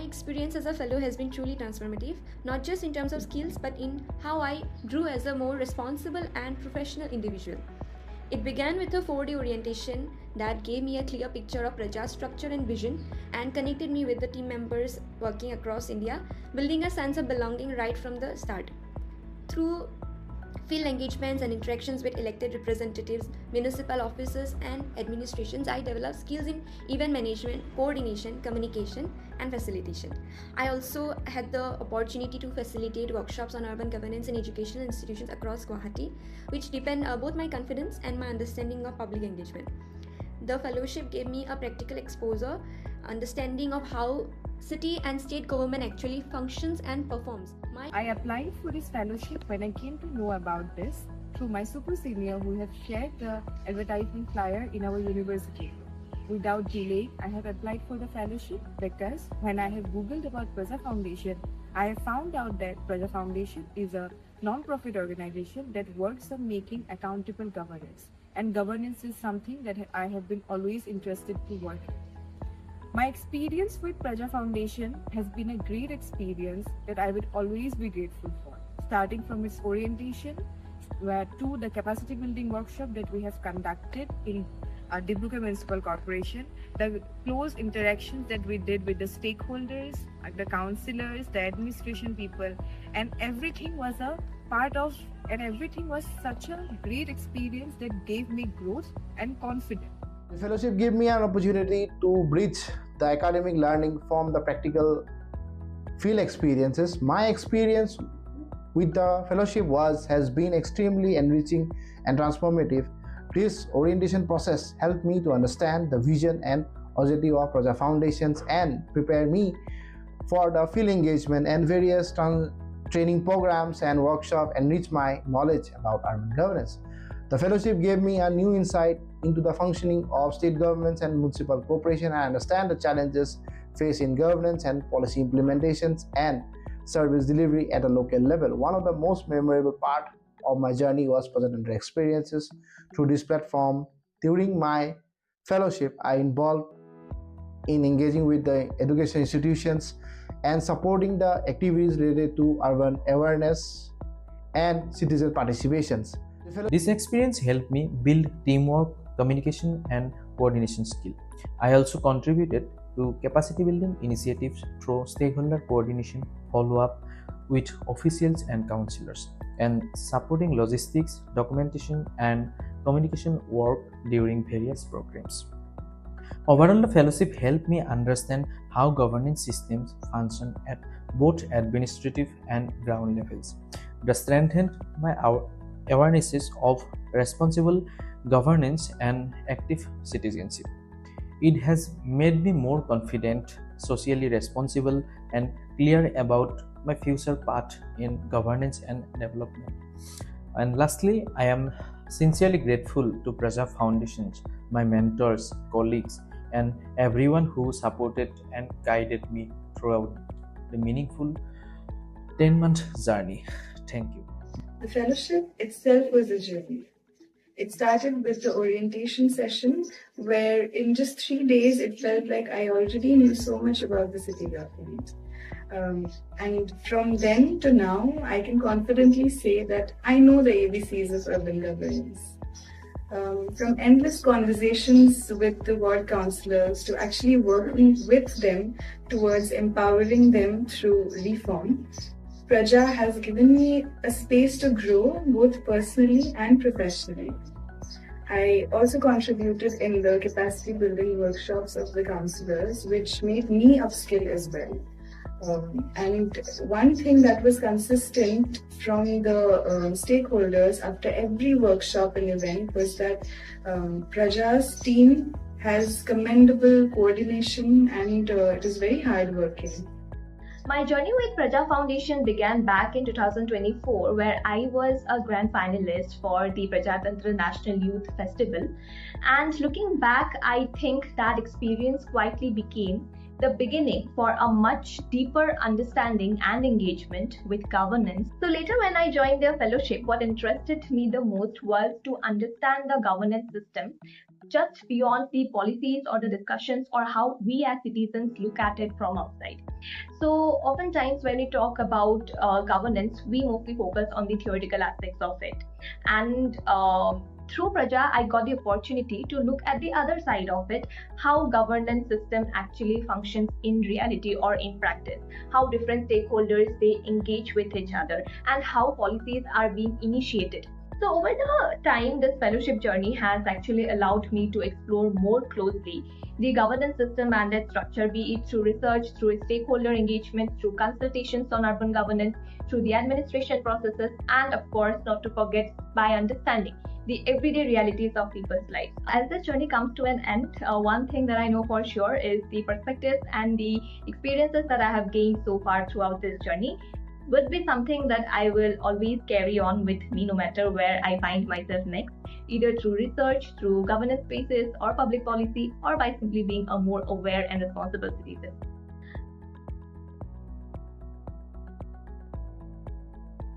My experience as a fellow has been truly transformative, not just in terms of skills, but in how I grew as a more responsible and professional individual. It began with a 4-day orientation that gave me a clear picture of Praja's structure and vision and connected me with the team members working across India, building a sense of belonging right from the start. Through field engagements and interactions with elected representatives, municipal officers, and administrations, I developed skills in event management, coordination, communication, and facilitation. I also had the opportunity to facilitate workshops on urban governance in educational institutions across Guwahati, which deepened both my confidence and my understanding of public engagement. The fellowship gave me a practical exposure, understanding of how city and state government actually functions and performs. I applied for this fellowship when I came to know about this through my super senior who have shared the advertisement flyer in our university. Without delay, I have applied for the fellowship because when I have googled about Praja Foundation, I have found out that Praja Foundation is a non-profit organization that works on making accountable governance. And governance is something that I have been always interested to work in. My experience with Praja Foundation has been a great experience that I would always be grateful for, starting from its orientation to the capacity building workshop that we have conducted in Dibrugarh Municipal Corporation, the close interactions that we did with the stakeholders, the councillors, the administration people, and everything was everything was such a great experience that gave me growth and confidence. The fellowship gave me an opportunity to bridge the academic learning from the practical field experiences. My experience with the fellowship has been extremely enriching and transformative. This orientation process helped me to understand the vision and objective of Praja Foundations and prepare me for the field engagement and various training programs and workshops, enrich my knowledge about urban governance. The fellowship gave me a new insight into the functioning of state governments and municipal corporations. I understand the challenges faced in governance and policy implementations and service delivery at a local level. One of the most memorable parts of my journey was present experiences through this platform. During my fellowship, I involved in engaging with the education institutions and supporting the activities related to urban awareness and citizen participations. This experience helped me build teamwork, communication, and coordination skill. I also contributed to capacity building initiatives through stakeholder coordination, follow-up with officials and councillors, and supporting logistics, documentation, and communication work during various programs. Overall, the fellowship helped me understand how governance systems function at both administrative and ground levels. It strengthened my awarenesses of responsible governance and active citizenship. It has made me more confident, socially responsible, and clear about my future path in governance and development. And lastly, I am sincerely grateful to Praja Foundations, my mentors, colleagues, and everyone who supported and guided me throughout the meaningful 10-month journey. Thank you. The fellowship itself was a journey. It started with the orientation session where in just 3 days it felt like I already knew so much about the city government. And from then to now, I can confidently say that I know the ABCs of urban governance. From endless conversations with the ward councillors to actually working with them towards empowering them through reform, Praja has given me a space to grow both personally and professionally. I also contributed in the capacity building workshops of the councillors, which made me upskill as well. And one thing that was consistent from the stakeholders after every workshop and event was that Praja's team has commendable coordination and it is very hardworking. My journey with Praja Foundation began back in 2024, where I was a grand finalist for the Prajatantra National Youth Festival. And looking back, I think that experience quietly became the beginning for a much deeper understanding and engagement with governance. So later when I joined their fellowship, what interested me the most was to understand the governance system just beyond the policies or the discussions or how we as citizens look at it from outside. So oftentimes when we talk about governance, we mostly focus on the theoretical aspects of it. And through Praja, I got the opportunity to look at the other side of it, how governance system actually functions in reality or in practice, how different stakeholders, they engage with each other, and how policies are being initiated. So over the time, this fellowship journey has actually allowed me to explore more closely the governance system and its structure, be it through research, through stakeholder engagement, through consultations on urban governance, through the administration processes, and of course, not to forget, by understanding the everyday realities of people's lives. As this journey comes to an end, one thing that I know for sure is the perspectives and the experiences that I have gained so far throughout this journey would be something that I will always carry on with me no matter where I find myself next, either through research, through governance spaces or public policy, or by simply being a more aware and responsible citizen.